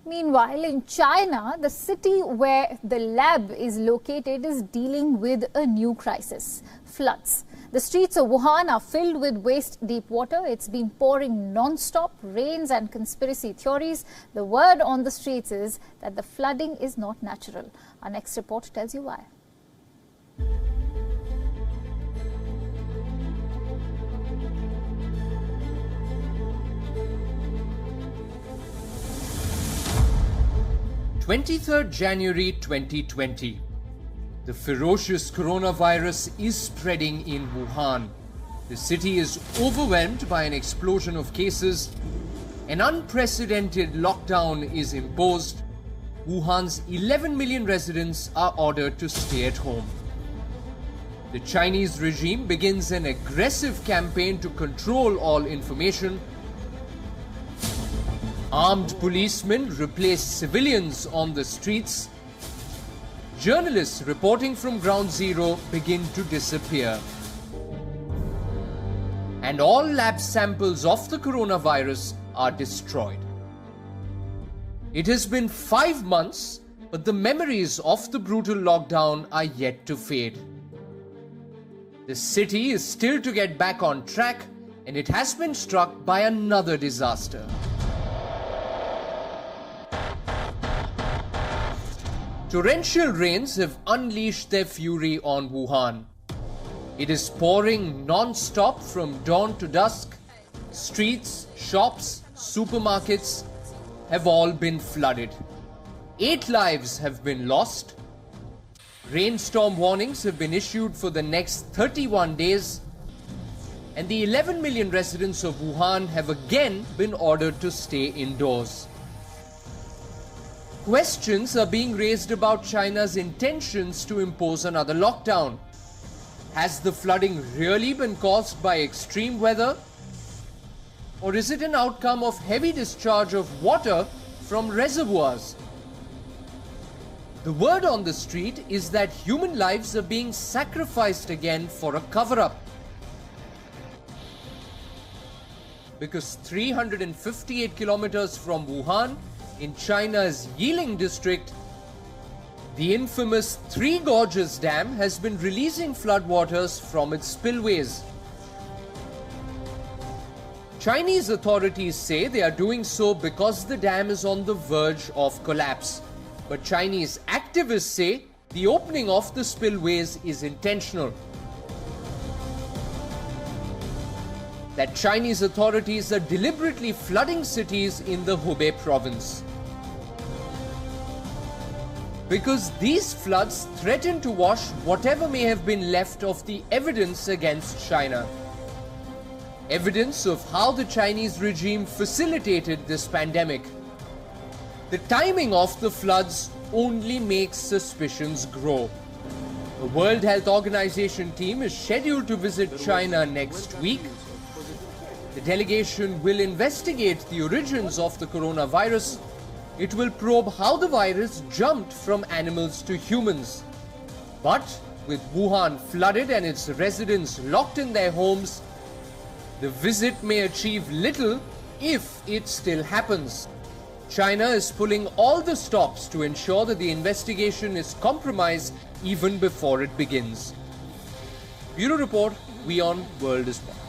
Meanwhile, in China, the city where the lab is located is dealing with a new crisis: floods. The streets of Wuhan are filled with waist-deep water. It's been pouring non-stop, rains and conspiracy theories. The word on the streets is that the flooding is not natural. Our next report tells you why. January 23, 2020. The ferocious coronavirus is spreading in Wuhan. The city is overwhelmed by an explosion of cases. An unprecedented lockdown is imposed. Wuhan's 11 million residents are ordered to stay at home. The Chinese regime begins an aggressive campaign to control all information. Armed policemen replace civilians on the streets. Journalists reporting from Ground Zero begin to disappear. And all lab samples of the coronavirus are destroyed. It has been 5 months, but the memories of the brutal lockdown are yet to fade. The city is still to get back on track, and it has been struck by another disaster. Torrential rains have unleashed their fury on Wuhan. It is pouring non-stop from dawn to dusk. Streets, shops, supermarkets have all been flooded. 8 lives have been lost. Rainstorm warnings have been issued for the next 31 days. And the 11 million residents of Wuhan have again been ordered to stay indoors. Questions are being raised about China's intentions to impose another lockdown. Has the flooding really been caused by extreme weather? Or is it an outcome of heavy discharge of water from reservoirs? The word on the street is that human lives are being sacrificed again for a cover-up. Because 358 kilometers from Wuhan, in China's Yiling district, the infamous Three Gorges Dam has been releasing floodwaters from its spillways. Chinese authorities say they are doing so because the dam is on the verge of collapse. But Chinese activists say the opening of the spillways is intentional. That Chinese authorities are deliberately flooding cities in the Hubei province. Because these floods threaten to wash whatever may have been left of the evidence against China. Evidence of how the Chinese regime facilitated this pandemic. The timing of the floods only makes suspicions grow. The World Health Organization team is scheduled to visit China next week. The delegation will investigate the origins of the coronavirus. It will probe how the virus jumped from animals to humans. But with Wuhan flooded and its residents locked in their homes, the visit may achieve little if it still happens. China is pulling all the stops to ensure that the investigation is compromised even before it begins. Bureau Report, WION World is One.